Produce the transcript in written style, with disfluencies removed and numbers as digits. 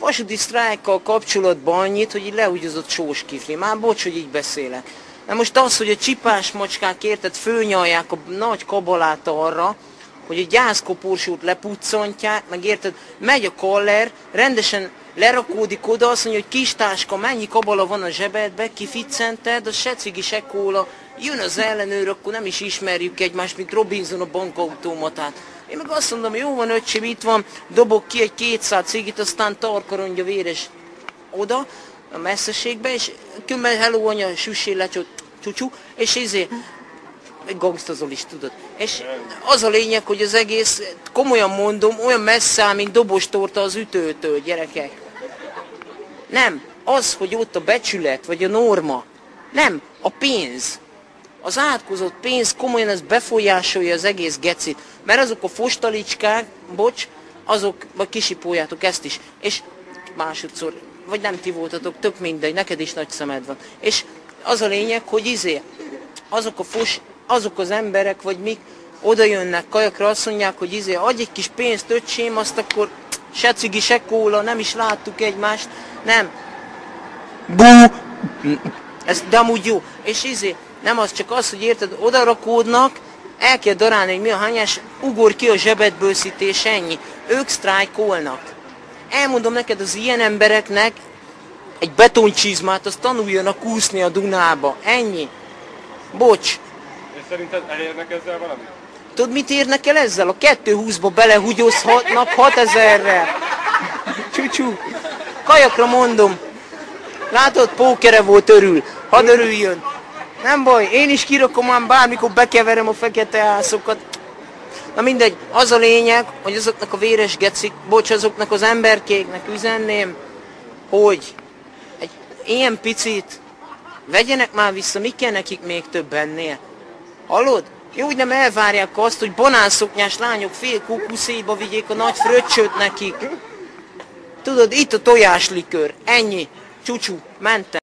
vasúti sztrájkkal kapcsolatban annyit, hogy így lehúgyozott sós kifli. Már bocs, hogy így beszélek. De most az, hogy a csipás macskák, érted, fölnyalják a nagy kabalát arra, hogy a gyászkoporsót lepuccantják, meg érted, megy a kaller, rendesen lerakódik oda, azt mondja, hogy kis táska, mennyi kabala van a zsebedbe, kificcented, a se cigi, se kóla, jön az ellenőr, akkor nem is ismerjük egymást, mint Robinson a bankautomatát. Én meg azt mondom, jó van öcsém, itt van, dobok ki egy 200 cigit, aztán tarkarondja véres oda, a messzeségbe, és különben hello anya, süssél le, csúcsú, és egy gangstazol is, tudod. És az a lényeg, hogy az egész, komolyan mondom, olyan messze áll, mint dobostorta az ütőtől, gyerekek. Nem, az, hogy ott a becsület, vagy a norma, nem, a pénz. Az átkozott pénz komolyan ez befolyásolja az egész gecit. Mert azok a fostalicskák, bocs, azok, vagy kisipoljátok ezt is, és másodszor, vagy nem ti voltatok, tök mindegy, neked is nagy szemed van. És az a lényeg, hogy azok az emberek, vagy mik, oda jönnek kajakra, azt mondják, hogy adj egy kis pénzt, öcsém, azt akkor se cigi, se kóla, nem is láttuk egymást, nem. Bú! Ez, de amúgy jó. És nem az csak az, hogy érted, oda rakódnak, el kell darálni, hogy mi a hányás, ugor ki a zsebedből szítés, ennyi. Ők sztrájkolnak. Elmondom neked, az ilyen embereknek egy betoncsizmát, azt tanuljanak úszni a Dunába. Ennyi. Bocs. És szerinted elérnek ezzel valamit? Tudod, mit érnek el ezzel? A 220-ba belehugyozhatnak 6000-rel. Csúcsú. Kajakra mondom. Látod, pókere volt, örül. Hadd örüljön. Nem baj, én is kirakom ám bármikor bekeverem a fekete ászokat. Na mindegy, az a lényeg, hogy azoknak a véres gecik, bocs, azoknak az emberkéknek üzenném, hogy egy ilyen picit vegyenek már vissza, mi kell nekik még több ennél? Hallod? Jó, hogy nem elvárják azt, hogy banánszoknyás lányok fél kukuszéba vigyék a nagy fröccsöt nekik. Tudod, itt a tojáslikőr, ennyi. Csúcsú, mentem.